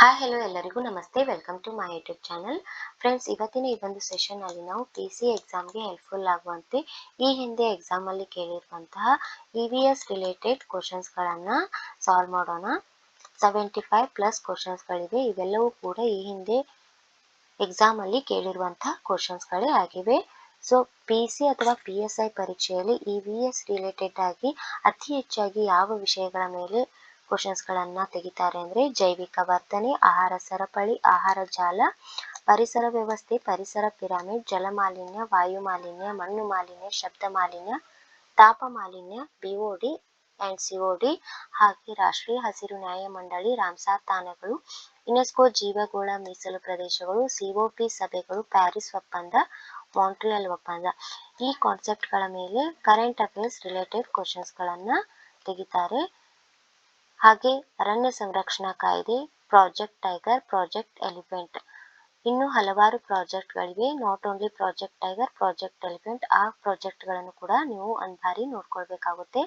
Hi hello ಎಲ್ಲರಿಗೂ ನಮಸ್ತೆ welcome to my YouTube channel. Friends, ಇವತ್ತಿನ ಈ ಒಂದು ಸೆಷನ್ನಲ್ಲಿ ನಾವು PC ಎಕ್ಸಾಮ್ಗೆ ಹೆಲ್ಪ್ಫುಲ್ ಆಗುವಂತೆ ಈ ಹಿಂದೆ ಎಕ್ಸಾಮಲ್ಲಿ ಕೇಳಿರುವಂತಹ EVS ರಿಲೇಟೆಡ್ ಕ್ವಶನ್ಸ್ಗಳನ್ನು ಸಾಲ್ವ್ ಮಾಡೋಣ. 75+ ಕ್ವಶನ್ಸ್ಗಳಿವೆ. ಇವೆಲ್ಲವೂ ಕೂಡ ಈ ಹಿಂದೆ ಎಕ್ಸಾಮಲ್ಲಿ ಕೇಳಿರುವಂತಹ ಕ್ವಶನ್ಸ್ಗಳೇ ಆಗಿವೆ. ಸೊ PC ಅಥವಾ PSI ಪರೀಕ್ಷೆಯಲ್ಲಿ EVS ರಿಲೇಟೆಡ್ ಆಗಿ ಅತಿ ಹೆಚ್ಚಾಗಿ ಯಾವ ವಿಷಯಗಳ ಮೇಲೆ ಕ್ವಶನ್ಸ್ಗಳನ್ನು ತೆಗಿತಾರೆ ಅಂದರೆ ಜೈವಿಕ ವರ್ತನೆ, ಆಹಾರ ಸರಪಳಿ, ಆಹಾರ ಜಾಲ, ಪರಿಸರ ವ್ಯವಸ್ಥೆ, ಪರಿಸರ ಪಿರಮಿಡ್, ಜಲಮಾಲಿನ್ಯ, ವಾಯು ಮಾಲಿನ್ಯ, ಮಣ್ಣು ಮಾಲಿನ್ಯ, ಶಬ್ದ ಮಾಲಿನ್ಯ, ತಾಪ ಮಾಲಿನ್ಯ, BOD ಆ್ಯಂಡ್ COD, ಹಾಗೆ ರಾಷ್ಟ್ರೀಯ ಹಸಿರು ನ್ಯಾಯಮಂಡಳಿ, ರಾಮ್ಸಾರ್ ತಾಣಗಳು, ಯುನೆಸ್ಕೋ ಜೀವಗೋಳ ಮೀಸಲು ಪ್ರದೇಶಗಳು, COP ಸಭೆಗಳು, ಪ್ಯಾರಿಸ್ ಒಪ್ಪಂದ, ಮಾಂಟ್ರಿಯಲ್ ಒಪ್ಪಂದ. ಈ ಕಾನ್ಸೆಪ್ಟ್ಗಳ ಮೇಲೆ ಕರೆಂಟ್ ಅಫೇರ್ಸ್ ರಿಲೇಟೆಡ್ ಕ್ವಶನ್ಸ್ಗಳನ್ನು ತೆಗಿತಾರೆ. ಹಾಗೆ ಅರಣ್ಯ ಸಂರಕ್ಷಣಾ ಕಾಯ್ದೆ, ಪ್ರಾಜೆಕ್ಟ್ ಟೈಗರ್, ಪ್ರಾಜೆಕ್ಟ್ ಎಲಿಫೆಂಟ್, ಇನ್ನೂ ಹಲವಾರು ಪ್ರಾಜೆಕ್ಟ್ಗಳಿವೆ. Not only project tiger, project elephant, ಆ ಪ್ರಾಜೆಕ್ಟ್ಗಳನ್ನು ಕೂಡ ನೀವು ಒಂದು ಬಾರಿ ನೋಡ್ಕೊಳ್ಬೇಕಾಗುತ್ತೆ.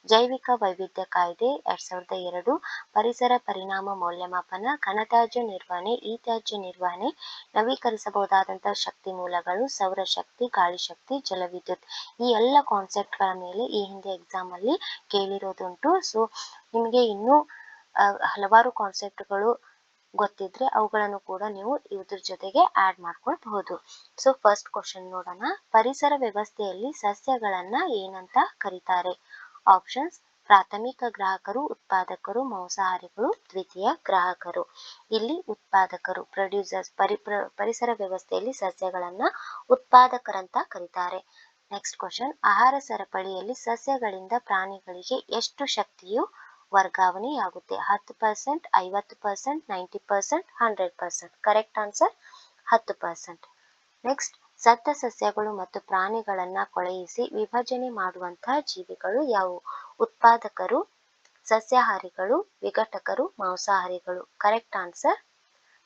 ಜೈವಿಕ ವೈವಿಧ್ಯ ಕಾಯ್ದೆ 2002, ಪರಿಸರ ಪರಿಣಾಮ ಮೌಲ್ಯಮಾಪನ, ಘನತ್ಯಾಜ್ಯ ನಿರ್ವಹಣೆ, ಇ-ತ್ಯಾಜ್ಯ ನಿರ್ವಹಣೆ, ನವೀಕರಿಸಬಹುದಾದಂತಹ ಶಕ್ತಿ ಮೂಲಗಳು, ಸೌರಶಕ್ತಿ, ಗಾಳಿ ಶಕ್ತಿ, ಜಲವಿದ್ಯುತ್. ಈ ಎಲ್ಲ ಕಾನ್ಸೆಪ್ಟ್ಗಳ ಮೇಲೆ ಈ ಹಿಂದೆ ಎಕ್ಸಾಮಲ್ಲಿ ಕೇಳಿರೋದುಂಟು. ಸೊ ನಿಮಗೆ ಇನ್ನೂ ಹಲವಾರು ಕಾನ್ಸೆಪ್ಟ್ಗಳು ಗೊತ್ತಿದ್ರೆ ಅವುಗಳನ್ನು ಕೂಡ ನೀವು ಇದ್ರ ಜೊತೆಗೆ ಆ್ಯಡ್ ಮಾಡ್ಕೊಳ್ಬಹುದು. ಸೊ ಫಸ್ಟ್ ಕ್ವಶನ್ ನೋಡೋಣ. ಪರಿಸರ ವ್ಯವಸ್ಥೆಯಲ್ಲಿ ಸಸ್ಯಗಳನ್ನ ಏನಂತ ಕರೀತಾರೆ? ಆಪ್ಷನ್ಸ್: ಪ್ರಾಥಮಿಕ ಗ್ರಾಹಕರು, ಉತ್ಪಾದಕರು, ಮಾಂಸಾಹಾರಿಗಳು, ದ್ವಿತೀಯ ಗ್ರಾಹಕರು. ಇಲ್ಲಿ ಉತ್ಪಾದಕರು, ಪ್ರೊಡ್ಯೂಸರ್ಸ್. ಪರಿಸರ ವ್ಯವಸ್ಥೆಯಲ್ಲಿ ಸಸ್ಯಗಳನ್ನ ಉತ್ಪಾದಕರಂತ ಕರೀತಾರೆ. Next question. ಆಹಾರ ಸರಪಳಿಯಲ್ಲಿ ಸಸ್ಯಗಳಿಂದ ಪ್ರಾಣಿಗಳಿಗೆ ಎಷ್ಟು ಶಕ್ತಿಯು ವರ್ಗಾವಣೆಯಾಗುತ್ತೆ? 10%, 50%, 90%, 100%. Correct answer 10%. ನೆಕ್ಸ್ಟ್, ಸತ್ತ ಸಸ್ಯಗಳು ಮತ್ತು ಪ್ರಾಣಿಗಳನ್ನ ಕೊಳೆಯಿಸಿ ವಿಭಜನೆ ಮಾಡುವಂತಹ ಜೀವಿಗಳು ಯಾವುವು? ಉತ್ಪಾದಕರು, ಸಸ್ಯಾಹಾರಿಗಳು, ವಿಘಟಕರು, ಮಾಂಸಾಹಾರಿಗಳು. ಕರೆಕ್ಟ್ ಆನ್ಸರ್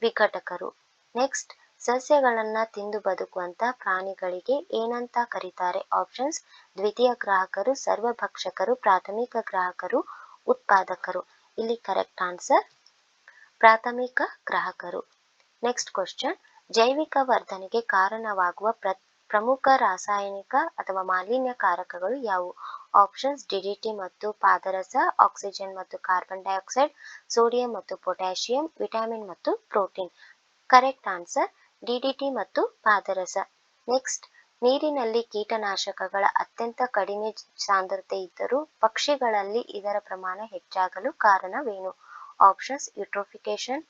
ವಿಘಟಕರು. ನೆಕ್ಸ್ಟ್, ಸಸ್ಯಗಳನ್ನ ತಿಂದು ಬದುಕುವಂತ ಪ್ರಾಣಿಗಳಿಗೆ ಏನಂತ ಕರೀತಾರೆ? ಆಪ್ಷನ್ಸ್: ದ್ವಿತೀಯ ಗ್ರಾಹಕರು, ಸರ್ವಭಕ್ಷಕರು, ಪ್ರಾಥಮಿಕ ಗ್ರಾಹಕರು, ಉತ್ಪಾದಕರು. ಇಲ್ಲಿ ಕರೆಕ್ಟ್ ಆನ್ಸರ್ ಪ್ರಾಥಮಿಕ ಗ್ರಾಹಕರು. Next question. ಜೈವಿಕ ವರ್ಧನೆಗೆ ಕಾರಣವಾಗುವ ಪ್ರಮುಖ ರಾಸಾಯನಿಕ ಅಥವಾ ಮಾಲಿನ್ಯಕಾರಕಗಳು ಯಾವುವು? ಆಪ್ಷನ್ಸ್: DDT ಮತ್ತು ಪಾದರಸ, ಆಕ್ಸಿಜನ್ ಮತ್ತು ಕಾರ್ಬನ್ ಡೈಆಕ್ಸೈಡ್, ಸೋಡಿಯಂ ಮತ್ತು ಪೊಟ್ಯಾಷಿಯಂ, ವಿಟಮಿನ್ ಮತ್ತು ಪ್ರೋಟೀನ್. ಕರೆಕ್ಟ್ ಆನ್ಸರ್ DDT ಮತ್ತು ಪಾದರಸ. ನೆಕ್ಸ್ಟ್, ನೀರಿನಲ್ಲಿ ಕೀಟನಾಶಕಗಳ ಅತ್ಯಂತ ಕಡಿಮೆ ಸಾಂದ್ರತೆ ಇದ್ದರೂ ಪಕ್ಷಿಗಳಲ್ಲಿ ಇದರ ಪ್ರಮಾಣ ಹೆಚ್ಚಾಗಲು ಕಾರಣವೇನು? ಆಪ್ಷನ್ಸ್: ಯುಟ್ರೋಫಿಕೇಶನ್,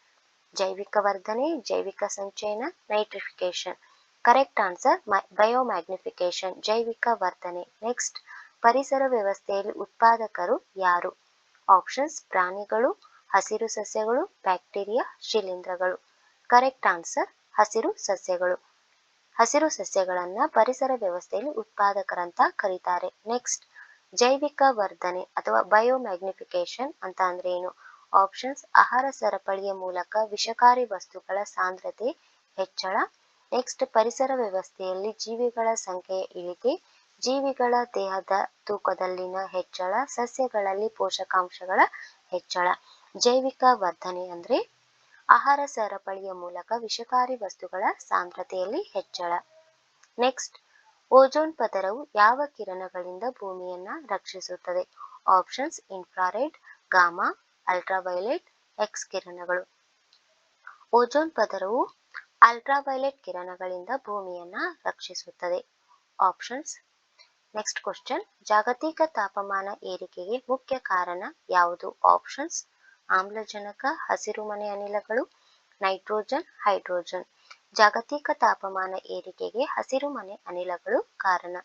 ಜೈವಿಕ ವರ್ಧನೆ, ಜೈವಿಕ ಸಂಚಯನ, ನೈಟ್ರಿಫಿಕೇಶನ್. ಕರೆಕ್ಟ್ ಆನ್ಸರ್ ಬಯೋಮ್ಯಾಗ್ನಿಫಿಕೇಶನ್, ಜೈವಿಕ ವರ್ಧನೆ. ನೆಕ್ಸ್ಟ್, ಪರಿಸರ ವ್ಯವಸ್ಥೆಯಲ್ಲಿ ಉತ್ಪಾದಕರು ಯಾರು? ಆಪ್ಷನ್ಸ್: ಪ್ರಾಣಿಗಳು, ಹಸಿರು ಸಸ್ಯಗಳು, ಬ್ಯಾಕ್ಟೀರಿಯಾ, ಶಿಲೀಂಧ್ರಗಳು. ಕರೆಕ್ಟ್ ಆನ್ಸರ್ ಹಸಿರು ಸಸ್ಯಗಳು. ಹಸಿರು ಸಸ್ಯಗಳನ್ನ ಪರಿಸರ ವ್ಯವಸ್ಥೆಯಲ್ಲಿ ಉತ್ಪಾದಕರಂತ ಕರೀತಾರೆ. ನೆಕ್ಸ್ಟ್, ಜೈವಿಕ ವರ್ಧನೆ ಅಥವಾ ಬಯೋಮ್ಯಾಗ್ನಿಫಿಕೇಶನ್ ಅಂತ ಅಂದ್ರೆ ಏನು? ಆಪ್ಷನ್ಸ್: ಆಹಾರ ಸರಪಳಿಯ ಮೂಲಕ ವಿಷಕಾರಿ ವಸ್ತುಗಳ ಸಾಂದ್ರತೆ ಹೆಚ್ಚಳ. ನೆಕ್ಸ್ಟ್, ಪರಿಸರ ವ್ಯವಸ್ಥೆಯಲ್ಲಿ ಜೀವಿಗಳ ಸಂಖ್ಯೆಯ ಇಳಿಕೆ, ಜೀವಿಗಳ ದೇಹದ ತೂಕದಲ್ಲಿನ ಹೆಚ್ಚಳ, ಸಸ್ಯಗಳಲ್ಲಿ ಪೋಷಕಾಂಶಗಳ ಹೆಚ್ಚಳ. ಜೈವಿಕ ವರ್ಧನೆ ಅಂದ್ರೆ ಆಹಾರ ಸರಪಳಿಯ ಮೂಲಕ ವಿಷಕಾರಿ ವಸ್ತುಗಳ ಸಾಂದ್ರತೆಯಲ್ಲಿ ಹೆಚ್ಚಳ. ನೆಕ್ಸ್ಟ್, ಓಜೋನ್ ಪದರವು ಯಾವ ಕಿರಣಗಳಿಂದ ಭೂಮಿಯನ್ನ ರಕ್ಷಿಸುತ್ತದೆ? Options: infrared, gamma, ultraviolet, X ಕಿರಣಗಳು. ಓಜೋನ್ ಪದರವು ಅಲ್ಟ್ರಾವೈಲೆಟ್ ಕಿರಣಗಳಿಂದ ಭೂಮಿಯನ್ನ ರಕ್ಷಿಸುತ್ತದೆ. ಆಪ್ಷನ್ಸ್. Next question. ಜಾಗತಿಕ ತಾಪಮಾನ ಏರಿಕೆಗೆ ಮುಖ್ಯ ಕಾರಣ ಯಾವುದು? ಆಪ್ಷನ್ಸ್: ಆಮ್ಲಜನಕ, ಹಸಿರುಮನೆ ಅನಿಲಗಳು, ನೈಟ್ರೋಜನ್, ಹೈಡ್ರೋಜನ್. ಜಾಗತಿಕ ತಾಪಮಾನ ಏರಿಕೆಗೆ ಹಸಿರುಮನೆ ಅನಿಲಗಳು ಕಾರಣ.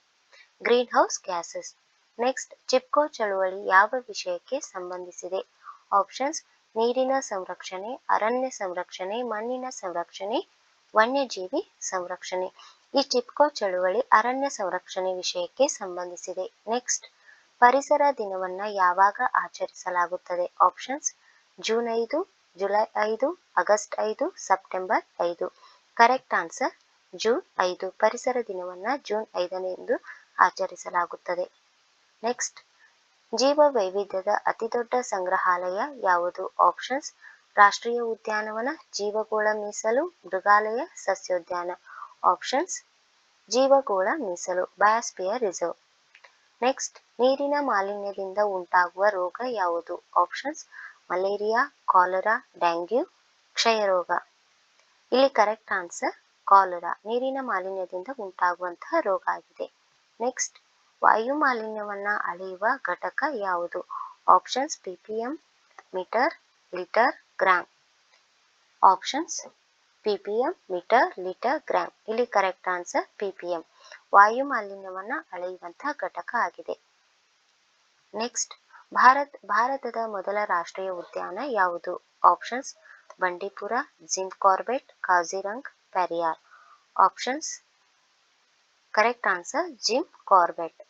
Green house gases. Next, Chipko ಚಳುವಳಿ ಯಾವ ವಿಷಯಕ್ಕೆ ಸಂಬಂಧಿಸಿದೆ? ಆಪ್ಷನ್ಸ್: ನೀರಿನ ಸಂರಕ್ಷಣೆ, ಅರಣ್ಯ ಸಂರಕ್ಷಣೆ, ಮಣ್ಣಿನ ಸಂರಕ್ಷಣೆ, ವನ್ಯಜೀವಿ ಸಂರಕ್ಷಣೆ. ಈ ಚಿಪ್ಕೋ ಚಳುವಳಿ ಅರಣ್ಯ ಸಂರಕ್ಷಣೆ ವಿಷಯಕ್ಕೆ ಸಂಬಂಧಿಸಿದೆ. ನೆಕ್ಸ್ಟ್, ಪರಿಸರ ದಿನವನ್ನ ಯಾವಾಗ ಆಚರಿಸಲಾಗುತ್ತದೆ? Options: June 5, July 5, August 5, September 5. Correct answer June 5. ಪರಿಸರ ದಿನವನ್ನ ಜೂನ್ 5ರಂದು ಆಚರಿಸಲಾಗುತ್ತದೆ. ನೆಕ್ಸ್ಟ್, ಜೀವ ವೈವಿಧ್ಯದ ಅತಿದೊಡ್ಡ ಸಂಗ್ರಹಾಲಯ ಯಾವುದು? ಆಪ್ಷನ್ಸ್: ರಾಷ್ಟ್ರೀಯ ಉದ್ಯಾನವನ, ಜೀವಗೋಳ ಮೀಸಲು, ಮೃಗಾಲಯ, ಸಸ್ಯೋದ್ಯಾನ. ಆಪ್ಷನ್ಸ್ ಜೀವಗೋಳ ಮೀಸಲು, ಬಯೋಸ್ಫಿಯರ್ ರಿಸರ್ವ್. ನೆಕ್ಸ್ಟ್, ನೀರಿನ ಮಾಲಿನ್ಯದಿಂದ ಉಂಟಾಗುವ ರೋಗ ಯಾವುದು? ಆಪ್ಷನ್ಸ್ ಮಲೇರಿಯಾ, ಕಾಲರಾ, ಡೆಂಗ್ಯೂ, ಕ್ಷಯರೋಗ. ಇಲ್ಲಿ ಕರೆಕ್ಟ್ ಆನ್ಸರ್ ಕಾಲರಾ, ನೀರಿನ ಮಾಲಿನ್ಯದಿಂದ ಉಂಟಾಗುವಂತಹ ರೋಗ ಆಗಿದೆ. ನೆಕ್ಸ್ಟ್, ವಾಯು ಮಾಲಿನ್ಯವನ್ನ ಅಳೆಯುವ ಘಟಕ ಯಾವುದು? Options ppm, metre, litre, gram. Options ppm, metre, litre, gram. ಇಲ್ಲಿ ಕರೆಕ್ಟ್ ಆನ್ಸರ್ ppm, ವಾಯು ಮಾಲಿನ್ಯವನ್ನ ಅಳೆಯುವಂತಹ ಘಟಕ ಆಗಿದೆ. ನೆಕ್ಸ್ಟ್, ಭಾರತದ ಮೊದಲ ರಾಷ್ಟ್ರೀಯ ಉದ್ಯಾನ ಯಾವುದು? Options Bandipur, Jim Corbett, Kaziranga, Periyar. Options correct answer Jim Corbett.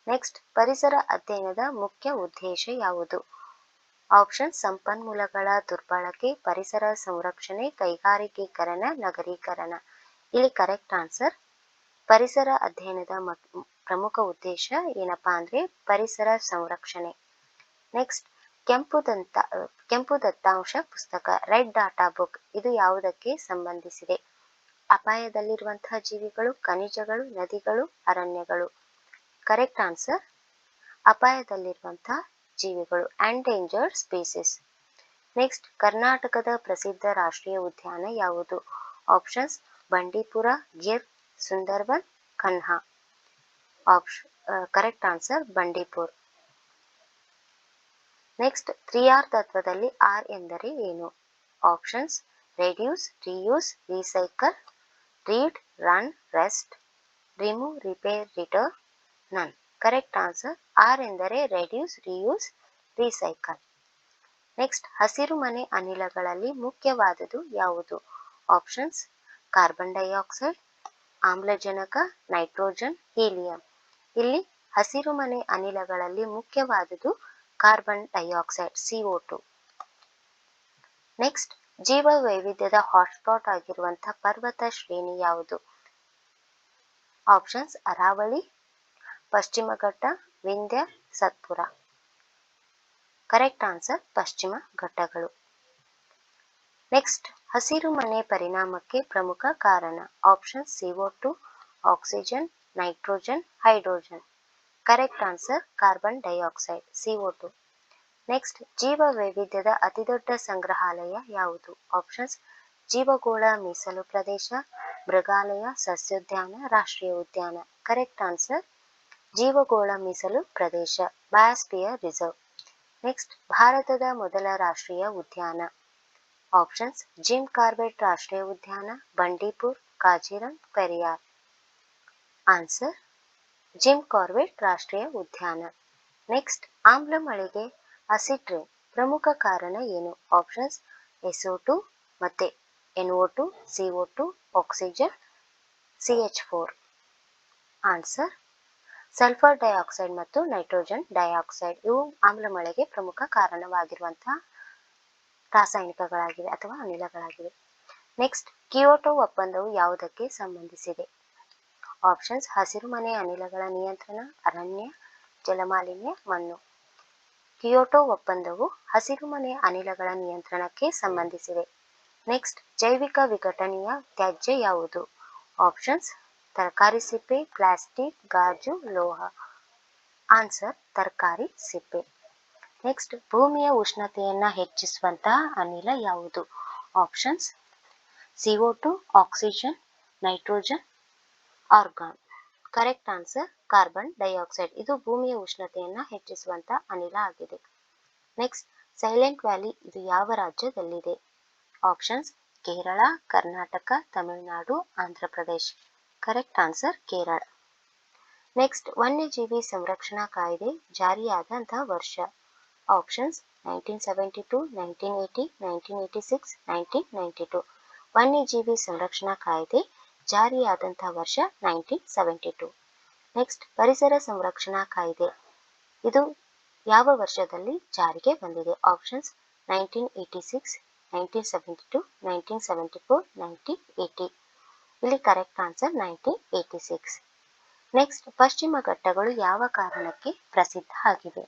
Next, ಪರಿಸರ ಅಧ್ಯಯನದ ಮುಖ್ಯ ಉದ್ದೇಶ ಯಾವುದು? ಆಪ್ಷನ್ ಸಂಪನ್ಮೂಲಗಳ ದುರ್ಬಳಕೆ, ಪರಿಸರ ಸಂರಕ್ಷಣೆ, ಕೈಗಾರಿಕೀಕರಣ, ನಗರೀಕರಣ. ಇಲ್ಲಿ ಕರೆಕ್ಟ್ ಆನ್ಸರ್ ಪರಿಸರ ಅಧ್ಯಯನದ ಪ್ರಮುಖ ಉದ್ದೇಶ ಏನಪ್ಪಾ ಅಂದ್ರೆ ಪರಿಸರ ಸಂರಕ್ಷಣೆ. ನೆಕ್ಸ್ಟ್, ಕೆಂಪು ದತ್ತಾಂಶ ಪುಸ್ತಕ, ರೆಡ್ ಡಾಟಾ ಬುಕ್, ಇದು ಯಾವುದಕ್ಕೆ ಸಂಬಂಧಿಸಿದೆ? ಅಪಾಯದಲ್ಲಿರುವಂತಹ ಜೀವಿಗಳು, ಖನಿಜಗಳು, ನದಿಗಳು, ಅರಣ್ಯಗಳು. ಕರೆಕ್ಟ್ ಆನ್ಸರ್ ಅಪಾಯದಲ್ಲಿರುವಂತಹ ಜೀವಿಗಳು, ಎಂಡೇಂಜರ್ಡ್ ಸ್ಪೀಸೀಸ್. ನೆಕ್ಸ್ಟ್, ಕರ್ನಾಟಕದ ಪ್ರಸಿದ್ಧ ರಾಷ್ಟ್ರೀಯ ಉದ್ಯಾನ ಯಾವುದು? Options Bandipur, Gir, Sundarban, Kanha. Correct answer Bandipur. Next, 3R ತತ್ವದಲ್ಲಿ R ಎಂದರೆ ಏನು? Options reduce, reuse, recycle, read, run, rest, remove, repair, return, ನನ್. ಕರೆಕ್ಟ್ ಆನ್ಸರ್ R ಎಂದರೆ ರೆಡ್ಯೂಸ್, ರಿಯೂಸ್, ರೀಸೈಕಲ್. ನೆಕ್ಸ್ಟ್, ಹಸಿರುಮನೆ ಅನಿಲಗಳಲ್ಲಿ ಮುಖ್ಯವಾದುದು ಯಾವುದು? ಆಪ್ಷನ್ಸ್ ಕಾರ್ಬನ್ ಡೈಆಕ್ಸೈಡ್, ಆಮ್ಲಜನಕ, ನೈಟ್ರೋಜನ್, ಹೀಲಿಯಂ. ಇಲ್ಲಿ ಹಸಿರುಮನೆ ಅನಿಲಗಳಲ್ಲಿ ಮುಖ್ಯವಾದುದು ಕಾರ್ಬನ್ ಡೈಆಕ್ಸೈಡ್, CO2. ನೆಕ್ಸ್ಟ್, ಜೀವ ವೈವಿಧ್ಯದ ಹಾಟ್ಸ್ಪಾಟ್ ಆಗಿರುವಂತಹ ಪರ್ವತ ಶ್ರೇಣಿ ಯಾವುದು? ಆಪ್ಷನ್ಸ್ ಅರಾವಳಿ, ಪಶ್ಚಿಮ ಘಟ್ಟ, ವಿಂಧ್ಯ, ಸತ್ಪುರ. ಕರೆಕ್ಟ್ ಆನ್ಸರ್ ಪಶ್ಚಿಮ ಘಟ್ಟಗಳು. ನೆಕ್ಸ್ಟ್, ಹಸಿರುಮನೆ ಪರಿಣಾಮಕ್ಕೆ ಪ್ರಮುಖ ಕಾರಣ? Options CO2, oxygen, nitrogen, hydrogen. Correct answer carbon dioxide, CO2. Next, ಜೀವ ವೈವಿಧ್ಯದ ಅತಿದೊಡ್ಡ ಸಂಗ್ರಹಾಲಯ ಯಾವುದು? ಆಪ್ಷನ್ಸ್ ಜೀವಗೋಳ ಮೀಸಲು ಪ್ರದೇಶ, ಮೃಗಾಲಯ, ಸಸ್ಯೋದ್ಯಾನ, ರಾಷ್ಟ್ರೀಯ ಉದ್ಯಾನ. ಕರೆಕ್ಟ್ ಆನ್ಸರ್ ಜೀವಗೋಳ ಮೀಸಲು ಪ್ರದೇಶ, ಬಯೋಸ್ಫಿಯರ್ ರಿಸರ್ವ್. ನೆಕ್ಸ್ಟ್, ಭಾರತದ ಮೊದಲ ರಾಷ್ಟ್ರೀಯ ಉದ್ಯಾನ? ಆಪ್ಷನ್ಸ್ ಜಿಮ್ ಕಾರ್ಬೆಟ್ ರಾಷ್ಟ್ರೀಯ ಉದ್ಯಾನ, Bandipur, Kaziranga, Periyar. Answer Jim Corbett ರಾಷ್ಟ್ರೀಯ ಉದ್ಯಾನ. ನೆಕ್ಸ್ಟ್, ಆಮ್ಲ ಮಳೆಗೆ ಅಸಿಡ್ ರೈನ್ ಪ್ರಮುಖ ಕಾರಣ ಏನು? ಆಪ್ಷನ್ಸ್ SO2 ಮತ್ತೆ NO2, CO2, oxygen, CH4. Answer sulphur dioxide ಮತ್ತು ನೈಟ್ರೋಜನ್ ಡೈಆಕ್ಸೈಡ್, ಇವು ಆಮ್ಲ ಮಳೆಗೆ ಪ್ರಮುಖ ಕಾರಣವಾಗಿರುವಂತಹ ರಾಸಾಯನಿಕಗಳಾಗಿವೆ ಅಥವಾ ಅನಿಲಗಳಾಗಿವೆ. ನೆಕ್ಸ್ಟ್, ಕಿಯೋಟೋ ಒಪ್ಪಂದವು ಯಾವುದಕ್ಕೆ ಸಂಬಂಧಿಸಿದೆ? ಆಪ್ಷನ್ಸ್ ಹಸಿರುಮನೆ ಅನಿಲಗಳ ನಿಯಂತ್ರಣ, ಅರಣ್ಯ, ಜಲಮಾಲಿನ್ಯ, ಮಣ್ಣು. ಕಿಯೋಟೋ ಒಪ್ಪಂದವು ಹಸಿರುಮನೆ ಅನಿಲಗಳ ನಿಯಂತ್ರಣಕ್ಕೆ ಸಂಬಂಧಿಸಿದೆ. ನೆಕ್ಸ್ಟ್, ಜೈವಿಕ ವಿಘಟನೆಯ ತ್ಯಾಜ್ಯ ಯಾವುದು? ಆಪ್ಷನ್ಸ್ ತರಕಾರಿ ಸಿಪ್ಪೆ, ಪ್ಲಾಸ್ಟಿಕ್, ಗಾಜು, ಲೋಹ. ಆನ್ಸರ್ ತರಕಾರಿ ಸಿಪ್ಪೆ. ನೆಕ್ಸ್ಟ್, ಭೂಮಿಯ ಉಷ್ಣತೆಯನ್ನ ಹೆಚ್ಚಿಸುವಂತಹ ಅನಿಲ ಯಾವುದು? Options CO2, oxygen, nitrogen, argon. Correct answer carbon dioxide, ಇದು ಭೂಮಿಯ ಉಷ್ಣತೆಯನ್ನ ಹೆಚ್ಚಿಸುವಂತ ಅನಿಲ ಆಗಿದೆ. ನೆಕ್ಸ್ಟ್, ಸೈಲೆಂಟ್ ವ್ಯಾಲಿ ಇದು ಯಾವ ರಾಜ್ಯದಲ್ಲಿದೆ? Options Kerala, Karnataka, Tamil Nadu, Andhra Pradesh. Correct answer Kerala. Next, ವನ್ಯಜೀವಿ ಸಂರಕ್ಷಣಾ ಕಾಯ್ದೆ ಜಾರಿಯಾದಂತಹ ವರ್ಷ? ಆಪ್ಷನ್ಸ್ 1972, 1980, 1986, 1992. ವನ್ಯಜೀವಿ ಸಂರಕ್ಷಣಾ ಕಾಯ್ದೆ ಜಾರಿಯಾದಂತಹ ವರ್ಷ 1972. ನೆಕ್ಸ್ಟ್, ಪರಿಸರ ಸಂರಕ್ಷಣಾ ಕಾಯ್ದೆ ಇದು ಯಾವ ವರ್ಷದಲ್ಲಿ ಜಾರಿಗೆ ಬಂದಿದೆ? ಆಪ್ಷನ್ಸ್ 1986, 1972, 1974, 1980. ಇಲ್ಲಿ ಕರೆಕ್ಟ್ ಆನ್ಸರ್ 1986. ನೆಕ್ಸ್ಟ್, ಪಶ್ಚಿಮ ಘಟ್ಟಗಳು ಯಾವ ಕಾರಣಕ್ಕೆ ಪ್ರಸಿದ್ಧ ಆಗಿವೆ?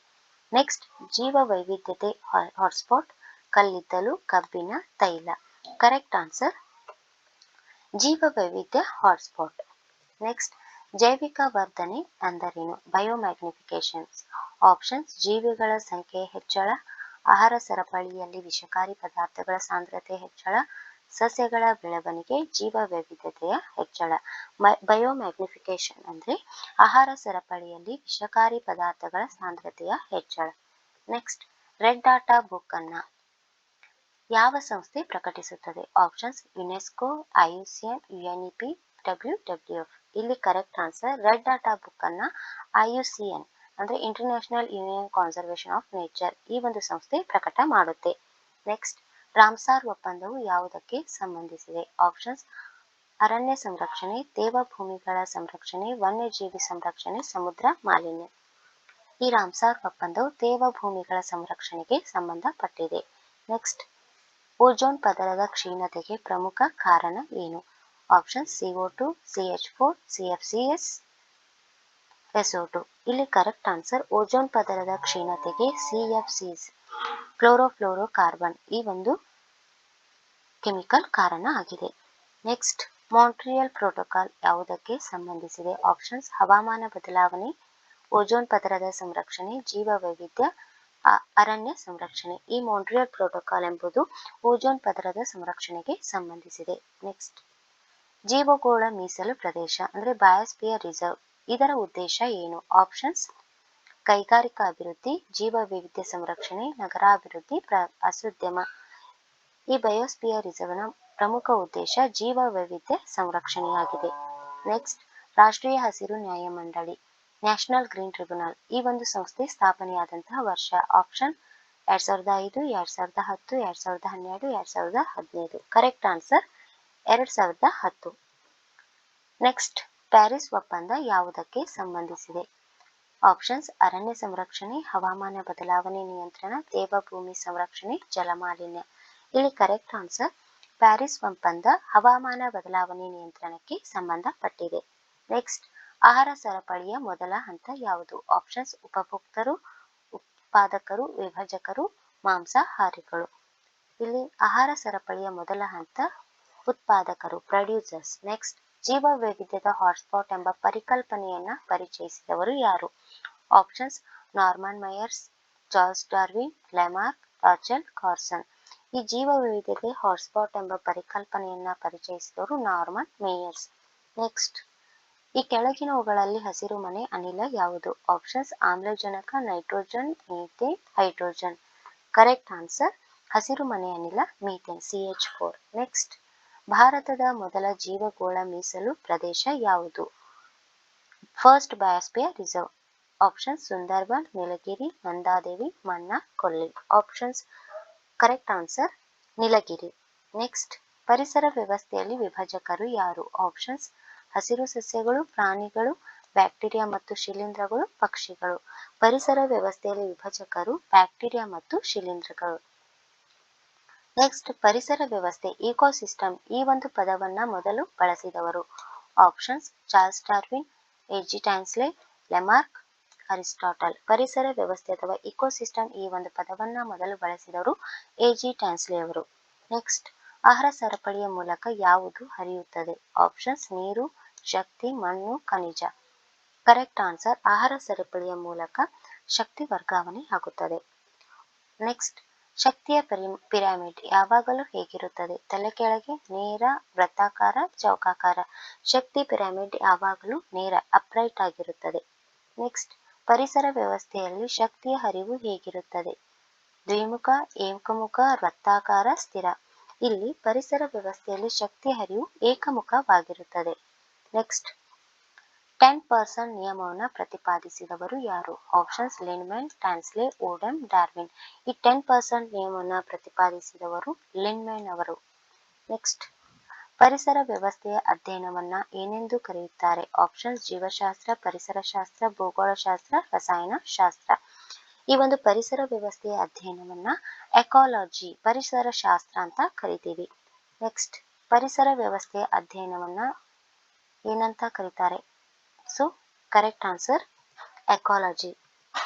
ನೆಕ್ಸ್ಟ್, ಜೀವ ವೈವಿಧ್ಯತೆ ಹಾಟ್ಸ್ಪಾಟ್, ಕಲ್ಲಿದ್ದಲು, ಕಬ್ಬಿಣ, ತೈಲ. ಕರೆಕ್ಟ್ ಆನ್ಸರ್ ಜೀವ ವೈವಿಧ್ಯ ಹಾಟ್ಸ್ಪಾಟ್. ನೆಕ್ಸ್ಟ್, ಜೈವಿಕ ವರ್ಧನೆ ಅಂದರೇನು? ಬಯೋಮ್ಯಾಗ್ನಿಫಿಕೇಶನ್ಸ್. ಆಪ್ಷನ್ಸ್: ಜೀವಿಗಳ ಸಂಖ್ಯೆ ಹೆಚ್ಚಳ, ಆಹಾರ ಸರಪಳಿಯಲ್ಲಿ ವಿಷಕಾರಿ ಪದಾರ್ಥಗಳ ಸಾಂದ್ರತೆ ಹೆಚ್ಚಳ, ಸಸ್ಯಗಳ ಬೆಳವಣಿಗೆ, ಜೀವ ವೈವಿಧ್ಯತೆಯ ಹೆಚ್ಚಳ. ಬಯೋಮ್ಯಾಗ್ನಿಫಿಕೇಶನ್ ಅಂದ್ರೆ ಆಹಾರ ಸರಪಳಿಯಲ್ಲಿ ವಿಷಕಾರಿ ಪದಾರ್ಥಗಳ ಸಾಂದ್ರತೆಯ ಹೆಚ್ಚಳ. ನೆಕ್ಸ್ಟ್, ರೆಡ್ ಡಾಟಾ ಬುಕ್ ಅನ್ನ ಯಾವ ಸಂಸ್ಥೆ ಪ್ರಕಟಿಸುತ್ತದೆ? Options: UNESCO, IUCN, UNEP, WWF. ಇಲ್ಲಿ correct answer red data book ಅನ್ನ ಐಯುಸಿಎನ್ ಅಂದ್ರೆ international union conservation of nature ಈ ಒಂದು ಸಂಸ್ಥೆ ಪ್ರಕಟ ಮಾಡುತ್ತೆ. ನೆಕ್ಸ್ಟ್, ರಾಮ್ಸಾರ್ ಒಪ್ಪಂದವು ಯಾವುದಕ್ಕೆ ಸಂಬಂಧಿಸಿದೆ? ಆಪ್ಷನ್ಸ್: ಅರಣ್ಯ ಸಂರಕ್ಷಣೆ, ತೇವಭೂಮಿಗಳ ಸಂರಕ್ಷಣೆ, ವನ್ಯಜೀವಿ ಸಂರಕ್ಷಣೆ, ಸಮುದ್ರ ಮಾಲಿನ್ಯ. ಈ ರಾಮ್ಸಾರ್ ಒಪ್ಪಂದವು ತೇವಭೂಮಿಗಳ ಸಂರಕ್ಷಣೆಗೆ ಸಂಬಂಧಪಟ್ಟಿದೆ. ನೆಕ್ಸ್ಟ್, ಓಜೋನ್ ಪದರದ ಕ್ಷೀಣತೆಗೆ ಪ್ರಮುಖ ಕಾರಣ ಏನು? Options: CO2, CH4, CFCs, SO2. ಇಲ್ಲಿ ಕರೆಕ್ಟ್ ಆನ್ಸರ್ ಓಜೋನ್ ಪದರದ ಕ್ಷೀಣತೆಗೆ CFCs ಕ್ಲೋರೋಫ್ಲೋರೋಕಾರ್ಬನ್ ಈ ಒಂದು ಕೆಮಿಕಲ್ ಕಾರಣ ಆಗಿದೆ. ನೆಕ್ಸ್ಟ್, ಮಾಂಟ್ರಿಯಲ್ ಪ್ರೋಟೋಕಾಲ್ ಯಾವುದಕ್ಕೆ ಸಂಬಂಧಿಸಿದೆ? ಆಪ್ಷನ್ಸ್: ಹವಾಮಾನ ಬದಲಾವಣೆ, ಓಜೋನ್ ಪದರದ ಸಂರಕ್ಷಣೆ, ಜೀವ ವೈವಿಧ್ಯ, ಅರಣ್ಯ ಸಂರಕ್ಷಣೆ. ಈ ಮಾಂಟ್ರಿಯಲ್ ಪ್ರೋಟೋಕಾಲ್ ಎಂಬುದು ಓಜೋನ್ ಪದರದ ಸಂರಕ್ಷಣೆಗೆ ಸಂಬಂಧಿಸಿದೆ. ನೆಕ್ಸ್ಟ್, ಜೀವಗೋಳ ಮೀಸಲು ಪ್ರದೇಶ ಅಂದ್ರೆ ಬಯೋಸ್ಫಿಯರ್ ರಿಸರ್ವ್ ಇದರ ಉದ್ದೇಶ ಏನು? ಆಪ್ಷನ್ಸ್: ಕೈಗಾರಿಕಾ ಅಭಿವೃದ್ಧಿ, ಜೀವ ವೈವಿಧ್ಯ ಸಂರಕ್ಷಣೆ, ನಗರಾಭಿವೃದ್ಧಿ, ಪ್ರವಾಸೋದ್ಯಮ. ಈ ಬಯೋಸ್ಫಿಯರ್ ರಿಸರ್ವ್ನ ಪ್ರಮುಖ ಉದ್ದೇಶ ಜೀವ ವೈವಿಧ್ಯ ಸಂರಕ್ಷಣೆಯಾಗಿದೆ. ನೆಕ್ಸ್ಟ್, ರಾಷ್ಟ್ರೀಯ ಹಸಿರು ನ್ಯಾಯಮಂಡಳಿ ನ್ಯಾಷನಲ್ ಗ್ರೀನ್ ಟ್ರಿಬ್ಯುನಲ್ ಈ ಒಂದು ಸಂಸ್ಥೆ ಸ್ಥಾಪನೆಯಾದಂತಹ ವರ್ಷ? Option: 2005, 2010, 2012, 2015. Correct answer 2010. Next, Paris ಒಪ್ಪಂದ ಯಾವುದಕ್ಕೆ ಸಂಬಂಧಿಸಿದೆ? ಆಪ್ಷನ್ಸ್: ಅರಣ್ಯ ಸಂರಕ್ಷಣೆ, ಹವಾಮಾನ ಬದಲಾವಣೆ ನಿಯಂತ್ರಣ, ತೇವಭೂಮಿ ಸಂರಕ್ಷಣೆ, ಜಲಮಾಲಿನ್ಯ. ಇಲ್ಲಿ ಕರೆಕ್ಟ್ ಆನ್ಸರ್ ಪ್ಯಾರಿಸ್ ಒಪ್ಪಂದ ಹವಾಮಾನ ಬದಲಾವಣೆ ನಿಯಂತ್ರಣಕ್ಕೆ ಸಂಬಂಧಪಟ್ಟಿದೆ. ನೆಕ್ಸ್ಟ್, ಆಹಾರ ಸರಪಳಿಯ ಮೊದಲ ಹಂತ ಯಾವುದು? ಆಪ್ಷನ್ಸ್: ಉಪಭೋಕ್ತರು, ಉತ್ಪಾದಕರು, ವಿಭಜಕರು, ಮಾಂಸಾಹಾರಿಗಳು. ಇಲ್ಲಿ ಆಹಾರ ಸರಪಳಿಯ ಮೊದಲ ಹಂತ ಉತ್ಪಾದಕರು, ಪ್ರೊಡ್ಯೂಸರ್ಸ್. ನೆಕ್ಸ್ಟ್, ಜೀವ ವೈವಿಧ್ಯದ ಹಾಟ್ಸ್ಪಾಟ್ ಎಂಬ ಪರಿಕಲ್ಪನೆಯನ್ನ ಪರಿಚಯಿಸಿದವರು ಯಾರು? Options: Norman Myers, Charles Darwin, Lamarck, Rachel Carson. ಈ ಜೀವ ವೈವಿಧ್ಯತೆ ಹಾಟ್ಸ್ಪಾಟ್ ಎಂಬ ಪರಿಕಲ್ಪನೆಯನ್ನ ಪರಿಚಯಿಸಿದವರು ನಾರ್ಮನ್ ಮೇಯರ್ಸ್. ನೆಕ್ಸ್ಟ್, ಈ ಕೆಳಗಿನವುಗಳಲ್ಲಿ ಹಸಿರು ಮನೆ ಅನಿಲ ಯಾವುದು? ಆಪ್ಷನ್ಸ್: ಆಮ್ಲಜನಕ, nitrogen, methane, hydrogen. Correct answer ಹಸಿರು ಮನೆ ಅನಿಲ ಮೀಥೇನ್, CH4. ನೆಕ್ಸ್ಟ್, ಭಾರತದ ಮೊದಲ ಜೀವಗೋಳ ಮೀಸಲು ಪ್ರದೇಶ ಯಾವುದು? First biosphere reserve. Options: Sundarban, Nilgiri, Nandadevi, Mannar, ಕೊಲ್ಲಿ. Options correct answer Nilgiri. Next, ಪರಿಸರ ವ್ಯವಸ್ಥೆಯಲ್ಲಿ ವಿಭಜಕರು ಯಾರು? ಆಪ್ಷನ್ಸ್: ಹಸಿರು ಸಸ್ಯಗಳು, ಪ್ರಾಣಿಗಳು, ಬ್ಯಾಕ್ಟೀರಿಯಾ ಮತ್ತು ಶಿಲೀಂಧ್ರಗಳು, ಪಕ್ಷಿಗಳು. ಪರಿಸರ ವ್ಯವಸ್ಥೆಯಲ್ಲಿ ವಿಭಜಕರು ಬ್ಯಾಕ್ಟೀರಿಯಾ ಮತ್ತು ಶಿಲೀಂಧ್ರಗಳು. ನೆಕ್ಸ್ಟ್, ಪರಿಸರ ವ್ಯವಸ್ಥೆ ಇಕೋಸಿಸ್ಟಮ್ ಈ ಒಂದು ಪದವನ್ನ ಮೊದಲು ಬಳಸಿದವರು? Options: Charles Darwin, A.G. Tansley, Lamarck, Aristotle. ಪರಿಸರ ವ್ಯವಸ್ಥೆ ಅಥವಾ ಇಕೋಸಿಸ್ಟಮ್ ಈ ಒಂದು ಪದವನ್ನ ಮೊದಲು ಬಳಸಿದವರು A.G. ಟ್ಯಾನ್ಸ್ಲೆ ಅವರು. ನೆಕ್ಸ್ಟ್, ಆಹಾರ ಸರಪಳಿಯ ಮೂಲಕ ಯಾವುದು ಹರಿಯುತ್ತದೆ? ಆಪ್ಷನ್ಸ್: ನೀರು, ಶಕ್ತಿ, ಮಣ್ಣು, ಖನಿಜ. ಕರೆಕ್ಟ್ ಆನ್ಸರ್ ಆಹಾರ ಸರಪಳಿಯ ಮೂಲಕ ಶಕ್ತಿ ವರ್ಗಾವಣೆ ಆಗುತ್ತದೆ. ನೆಕ್ಸ್ಟ್, ಶಕ್ತಿಯ ಪಿರಮಿಡ್ ಯಾವಾಗಲೂ ಹೇಗಿರುತ್ತದೆ? ತಲೆ ಕೆಳಗೆ, ನೇರ, ವೃತ್ತಾಕಾರ, ಚೌಕಾಕಾರ. ಶಕ್ತಿ ಪಿರಮಿಡ್ ಯಾವಾಗಲೂ ನೇರ, ಅಪ್ರೈಟ್ ಆಗಿರುತ್ತದೆ. ನೆಕ್ಸ್ಟ್, ಪರಿಸರ ವ್ಯವಸ್ಥೆಯಲ್ಲಿ ಶಕ್ತಿಯ ಹರಿವು ಹೇಗಿರುತ್ತದೆ? ದ್ವಿಮುಖ, ಏಕಮುಖ, ವೃತ್ತಾಕಾರ, ಸ್ಥಿರ. ಇಲ್ಲಿ ಪರಿಸರ ವ್ಯವಸ್ಥೆಯಲ್ಲಿ ಶಕ್ತಿ ಹರಿವು ಏಕಮುಖವಾಗಿರುತ್ತದೆ. ನೆಕ್ಸ್ಟ್, 10% ನಿಯಮವನ್ನು ಪ್ರತಿಪಾದಿಸಿದವರು ಯಾರು? Options: Lindeman, Tansley, Odum, Darwin. ಈ 10% ನಿಯಮವನ್ನು ಪ್ರತಿಪಾದಿಸಿದವರು ಲಿಂಡ್ಮನ್ ಅವರು. ನೆಕ್ಸ್ಟ್, ಪರಿಸರ ವ್ಯವಸ್ಥೆಯ ಅಧ್ಯಯನವನ್ನ ಏನೆಂದು ಕರೆಯುತ್ತಾರೆ? ಆಪ್ಷನ್ಸ್: ಜೀವಶಾಸ್ತ್ರ, ಪರಿಸರಶಾಸ್ತ್ರ, ಭೂಗೋಳಶಾಸ್ತ್ರ, ರಸಾಯನಶಾಸ್ತ್ರ. ಈ ಒಂದು ಪರಿಸರ ವ್ಯವಸ್ಥೆಯ ಅಧ್ಯಯನವನ್ನ ಎಕಾಲಜಿ, ಪರಿಸರ ಶಾಸ್ತ್ರ ಅಂತ ಕರಿತೀವಿ. ನೆಕ್ಸ್ಟ್, ಪರಿಸರ ವ್ಯವಸ್ಥೆಯ ಅಧ್ಯಯನವನ್ನ ಏನಂತ ಕರೀತಾರೆ? So correct answer ecology.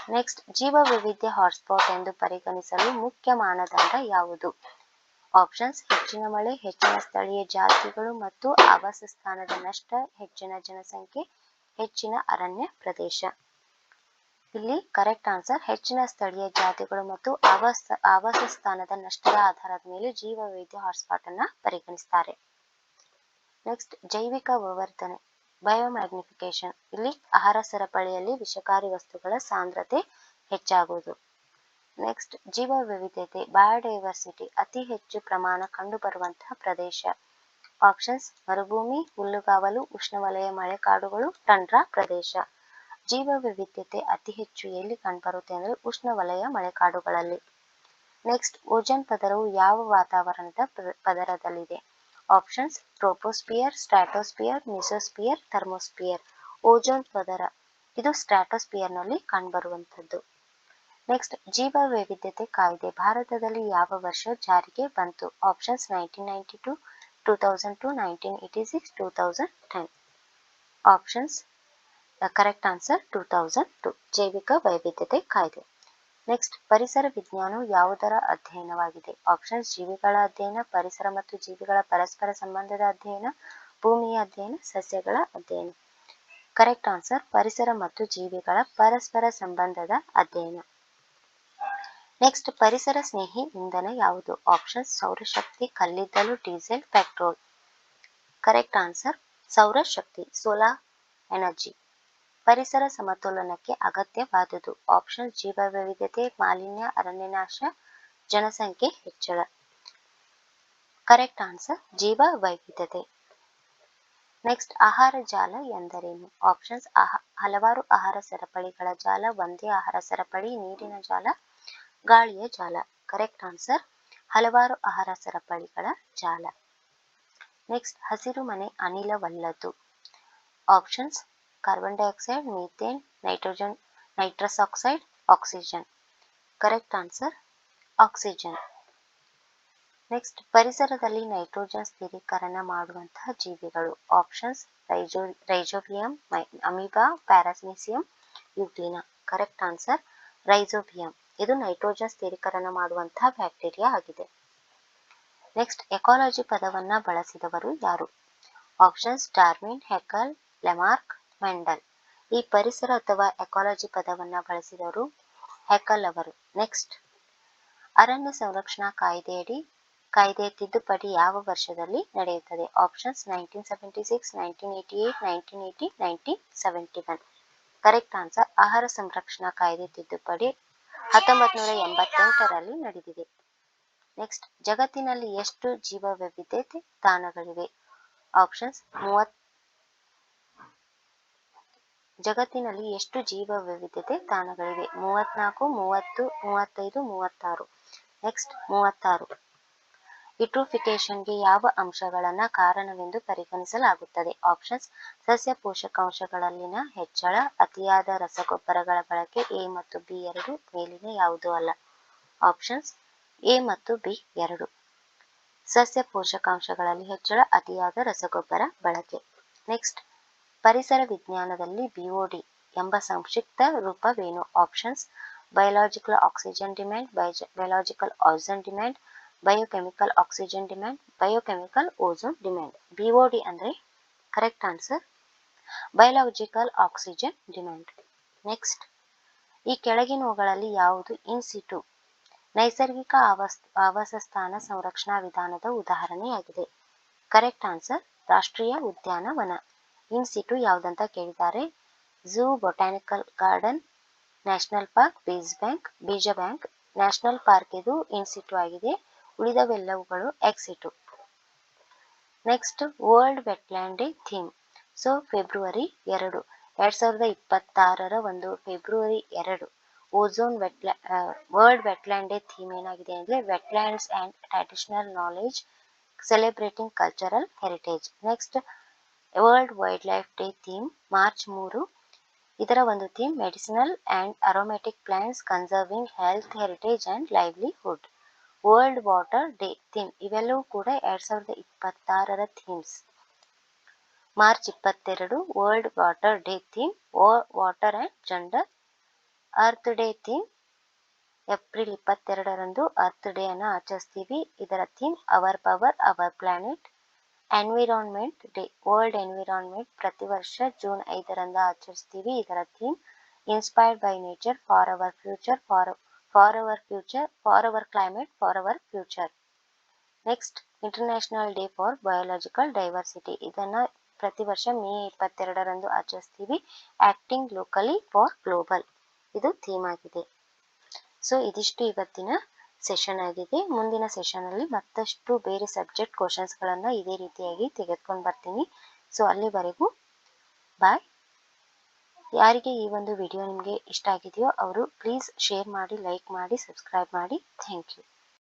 Next, ಜೀವ ವೈವಿಧ್ಯ ಹಾಟ್ಸ್ಪಾಟ್ ಎಂದು ಪರಿಗಣಿಸಲು ಮುಖ್ಯ ಮಾನದಂಡ ಯಾವುದು? ಆಪ್ಷನ್ಸ್: ಹೆಚ್ಚಿನ ಮಳೆ, ಹೆಚ್ಚಿನ ಸ್ಥಳೀಯ ಜಾತಿಗಳು ಮತ್ತು ಆವಾಸಸ್ಥಾನದ ನಷ್ಟ, ಹೆಚ್ಚಿನ ಜನಸಂಖ್ಯೆ, ಹೆಚ್ಚಿನ ಅರಣ್ಯ ಪ್ರದೇಶ. ಇಲ್ಲಿ ಕರೆಕ್ಟ್ ಆನ್ಸರ್ ಹೆಚ್ಚಿನ ಸ್ಥಳೀಯ ಜಾತಿಗಳು ಮತ್ತು ಆವಾಸಸ್ಥಾನದ ನಷ್ಟದ ಆಧಾರದ ಮೇಲೆ ಜೀವ ವೈವಿಧ್ಯ ಹಾಟ್ಸ್ಪಾಟ್ ಅನ್ನ ಪರಿಗಣಿಸ್ತಾರೆ. ನೆಕ್ಸ್ಟ್, ಜೈವಿಕ ವಿವರ್ಧನೆ ಬಯೋಮ್ಯಾಗ್ನಿಫಿಕೇಶನ್. ಇಲ್ಲಿ ಆಹಾರ ಸರಪಳಿಯಲ್ಲಿ ವಿಷಕಾರಿ ವಸ್ತುಗಳ ಸಾಂದ್ರತೆ ಹೆಚ್ಚಾಗುವುದು. ನೆಕ್ಸ್ಟ್, ಜೀವ ವೈವಿಧ್ಯತೆ ಬಯೋಡೈವರ್ಸಿಟಿ ಅತಿ ಹೆಚ್ಚು ಪ್ರಮಾಣ ಕಂಡುಬರುವಂತಹ ಪ್ರದೇಶ. ಆಪ್ಷನ್ಸ್: ಮರುಭೂಮಿ, ಹುಲ್ಲುಗಾವಲು, ಉಷ್ಣವಲಯ ಮಳೆಕಾಡುಗಳು, ಟಂಡ್ರಾ ಪ್ರದೇಶ. ಜೀವ ವೈವಿಧ್ಯತೆ ಅತಿ ಹೆಚ್ಚು ಎಲ್ಲಿ ಕಂಡುಬರುತ್ತೆ ಅಂದರೆ ಉಷ್ಣವಲಯ ಮಳೆಕಾಡುಗಳಲ್ಲಿ. ನೆಕ್ಸ್ಟ್, ಓಜೋನ್ ಪದರವು ಯಾವ ವಾತಾವರಣದ ಪದರದಲ್ಲಿದೆ? Options: troposphere, stratosphere, mesosphere, thermosphere. Ozone ಪದರ ಇದು ಸ್ಟ್ರಾಟೋಸ್ಪಿಯರ್ನಲ್ಲಿ ಕಂಡುಬರುವಂಥದ್ದು. ನೆಕ್ಸ್ಟ್, ಜೀವ ವೈವಿಧ್ಯತೆ ಕಾಯ್ದೆ ಭಾರತದಲ್ಲಿ ಯಾವ ವರ್ಷ ಜಾರಿಗೆ ಬಂತು? ಆಪ್ಷನ್ಸ್: 1992, 2002, 1986, 2010. ಆಪ್ಷನ್ಸ್ ಕರೆಕ್ಟ್ ಆನ್ಸರ್ 2002 ಜೈವಿಕ ವೈವಿಧ್ಯತೆ ಕಾಯ್ದೆ. ನೆಕ್ಸ್ಟ್, ಪರಿಸರ ವಿಜ್ಞಾನವು ಯಾವುದರ ಅಧ್ಯಯನವಾಗಿದೆ? ಆಪ್ಷನ್ಸ್: ಜೀವಿಗಳ ಅಧ್ಯಯನ, ಪರಿಸರ ಮತ್ತು ಜೀವಿಗಳ ಪರಸ್ಪರ ಸಂಬಂಧದ ಅಧ್ಯಯನ, ಭೂಮಿಯ ಅಧ್ಯಯನ, ಸಸ್ಯಗಳ ಅಧ್ಯಯನ. ಕರೆಕ್ಟ್ ಆನ್ಸರ್ ಪರಿಸರ ಮತ್ತು ಜೀವಿಗಳ ಪರಸ್ಪರ ಸಂಬಂಧದ ಅಧ್ಯಯನ. ನೆಕ್ಸ್ಟ್, ಪರಿಸರ ಸ್ನೇಹಿ ಇಂಧನ ಯಾವುದು? ಆಪ್ಷನ್ಸ್: ಸೌರಶಕ್ತಿ, ಕಲ್ಲಿದ್ದಲು, ಡೀಸೆಲ್, ಪೆಟ್ರೋಲ್. ಕರೆಕ್ಟ್ ಆನ್ಸರ್ ಸೌರಶಕ್ತಿ, ಸೋಲಾರ್ ಎನರ್ಜಿ. ಪರಿಸರ ಸಮತೋಲನಕ್ಕೆ ಅಗತ್ಯವಾದುದು? ಆಪ್ಷನ್ಸ್: ಜೀವ ವೈವಿಧ್ಯತೆ, ಮಾಲಿನ್ಯ, ಅರಣ್ಯನಾಶ, ಜನಸಂಖ್ಯೆ ಹೆಚ್ಚಳ. ಕರೆಕ್ಟ್ ಆನ್ಸರ್ ಜೀವ ವೈವಿಧ್ಯತೆ. ನೆಕ್ಸ್ಟ್, ಆಹಾರ ಜಾಲ ಎಂದರೇನು? ಆಪ್ಷನ್ಸ್: ಹಲವಾರು ಆಹಾರ ಸರಪಳಿಗಳ ಜಾಲ, ಒಂದೇ ಆಹಾರ ಸರಪಳಿ, ನೀರಿನ ಜಾಲ, ಗಾಳಿಯ ಜಾಲ. ಕರೆಕ್ಟ್ ಆನ್ಸರ್ ಹಲವಾರು ಆಹಾರ ಸರಪಳಿಗಳ ಜಾಲ. ನೆಕ್ಸ್ಟ್, ಹಸಿರು ಮನೆ ಅನಿಲವಲ್ಲದು. Options: carbon dioxide, methane, nitrogen, nitrous oxide, oxygen. Correct answer oxygen. Next, ಪರಿಸರದಲ್ಲಿ ನೈಟ್ರೋಜನ್ ಸ್ಥಿರೀಕರಣ ಮಾಡುವಂತಹ ಜೀವಿಗಳು. Options: rhizobium, amoeba, paramecium, euglena. Correct answer rhizobium. ಇದು ನೈಟ್ರೋಜನ್ ಸ್ಥಿರೀಕರಣ ಮಾಡುವಂತಹ ಬ್ಯಾಕ್ಟೀರಿಯಾ ಆಗಿದೆ. ನೆಕ್ಸ್ಟ್, ಎಕಾಲಜಿ ಪದವನ್ನ ಬಳಸಿದವರು ಯಾರು? Options: Darwin, Haeckel, Lamarck, Mendel. ಈ ಪರಿಸರ ಅಥವಾ ಎಕಾಲಜಿ ಪದವನ್ನ ಬಳಸಿದವರು ಹೆಕಲ್ ಅವರು. ನೆಕ್ಸ್ಟ್, ಅರಣ್ಯ ಸಂರಕ್ಷಣಾ ಕಾಯ್ದೆಯಡಿ ಕಾಯ್ದೆಯ ತಿದ್ದುಪಡಿ ಯಾವ ವರ್ಷದಲ್ಲಿ ನಡೆಯುತ್ತದೆ? ಆಪ್ಷನ್ಸ್: 1976, 1988, 1980, 1971. ಕರೆಕ್ಟ್ ಆನ್ಸರ್ ಆಹಾರ ಸಂರಕ್ಷಣಾ ಕಾಯ್ದೆ ತಿದ್ದುಪಡಿ 1988ರಲ್ಲಿ ನಡೆದಿದೆ. ನೆಕ್ಸ್ಟ್, ಜಗತ್ತಿನಲ್ಲಿ ಎಷ್ಟು ಜೀವ ವೈವಿಧ್ಯತೆ ತಾಣಗಳಿವೆ? ಆಪ್ಷನ್ಸ್: ಜಗತ್ತಿನಲ್ಲಿ ಎಷ್ಟು ಜೀವ ವೈವಿಧ್ಯತೆ ತಾಣಗಳಿವೆ? 34, 30, 35, 36. ನೆಕ್ಸ್ಟ್, 36. ಯುಟ್ರೋಫಿಕೇಶನ್ಗೆ ಯಾವ ಅಂಶಗಳನ್ನ ಕಾರಣವೆಂದು ಪರಿಗಣಿಸಲಾಗುತ್ತದೆ? ಆಪ್ಷನ್ಸ್: ಸಸ್ಯ ಪೋಷಕಾಂಶಗಳಲ್ಲಿನ ಹೆಚ್ಚಳ, ಅತಿಯಾದ ರಸಗೊಬ್ಬರಗಳ ಬಳಕೆ, ಎ ಮತ್ತು ಬಿ ಎರಡು, ಮೇಲಿನ ಯಾವುದೂ ಅಲ್ಲ. ಆಪ್ಷನ್ಸ್: ಎ ಮತ್ತು ಬಿ ಎರಡು. ಸಸ್ಯ ಪೋಷಕಾಂಶಗಳಲ್ಲಿ ಹೆಚ್ಚಳ, ಅತಿಯಾದ ರಸಗೊಬ್ಬರ ಬಳಕೆ. ನೆಕ್ಸ್ಟ್, ಪರಿಸರ ವಿಜ್ಞಾನದಲ್ಲಿ ಬಿಒಡಿ ಎಂಬ ಸಂಕ್ಷಿಪ್ತ ರೂಪವೇನು? Options: biological oxygen demand, biological ozone demand, biochemical oxygen demand, biochemical ozone demand. BOD ಅಂದ್ರೆ correct answer biological oxygen demand. Next, ಈ ಕೆಳಗಿನವುಗಳಲ್ಲಿ ಯಾವುದು ಇನ್ ಸಿಟು ನೈಸರ್ಗಿಕ ಆವಾಸಸ್ಥಾನ ಸಂರಕ್ಷಣಾ ವಿಧಾನದ ಉದಾಹರಣೆಯಾಗಿದೆ? ಕರೆಕ್ಟ್ ಆನ್ಸರ್ ರಾಷ್ಟ್ರೀಯ ಉದ್ಯಾನವನ. ಇನ್ ಸಿಟು ಯಾವುದಂತ ಕೇಳಿದ್ದಾರೆ? Zoo, botanical garden, national park, ಬೀಜ ಬ್ಯಾಂಕ್. ನ್ಯಾಷನಲ್ ಪಾರ್ಕ್ ಇದು ಇನ್ ಸಿಟು ಆಗಿದೆ, ಉಳಿದವೆಲ್ಲವುಗಳು ex situ. Next, world wetland day theme. So February 2, 2026 ಒಂದು February 2 world wetland day theme ಏನಾಗಿದೆ ಅಂದ್ರೆ wetlands and traditional knowledge celebrating cultural heritage. Next, world wildlife day theme March 3. ಇದರ ಒಂದು theme medicinal and aromatic plants conserving health, heritage and livelihood. World water day theme ಇವೆಲ್ಲವೂ ಕೂಡ 2026 themes. March 22 world water day theme water and gender earth day theme April 22ರಂದು earth day ಅನ್ನು ಆಚರಿಸ್ತೀವಿ. ಇದರ theme our power our planet. Environment day, world environment ಪ್ರತಿ ವರ್ಷ June 5ರಂದು ಆಚರಿಸ್ತೀವಿ. ಇದರ theme inspired by nature for our future, for our climate, for our future. Next international day for biological diversity. ಇದನ್ನ ಪ್ರತಿ ವರ್ಷ ಮೇ 22ರಂದು ಆಚರಿಸ್ತೀವಿ. ಆಕ್ಟಿಂಗ್ ಲೋಕಲಿ ಫಾರ್ ಗ್ಲೋಬಲ್ ಇದು ಥೀಮ್ ಆಗಿದೆ. ಸೊ ಇದಿಷ್ಟು ಇವತ್ತಿನ ಸೆಷನ್ ಆಗಿದೆ. ಮುಂದಿನ ಸೆಷನ್ ಅಲ್ಲಿ ಮತ್ತಷ್ಟು ಬೇರೆ ಸಬ್ಜೆಕ್ಟ್ ಕ್ವಶನ್ಸ್ಗಳನ್ನು ಇದೇ ರೀತಿಯಾಗಿ ತೆಗೆದುಕೊಂಡು ಬರ್ತೀನಿ. ಸೊ ಅಲ್ಲಿವರೆಗೂ ಬಾಯ್. ಯಾರಿಗೆ ಈ ಒಂದು ವಿಡಿಯೋ ನಿಮಗೆ ಇಷ್ಟ ಆಗಿದೆಯೋ ಅವರು ಪ್ಲೀಸ್ ಶೇರ್ ಮಾಡಿ, ಲೈಕ್ ಮಾಡಿ, ಸಬ್ಸ್ಕ್ರೈಬ್ ಮಾಡಿ. Thank you.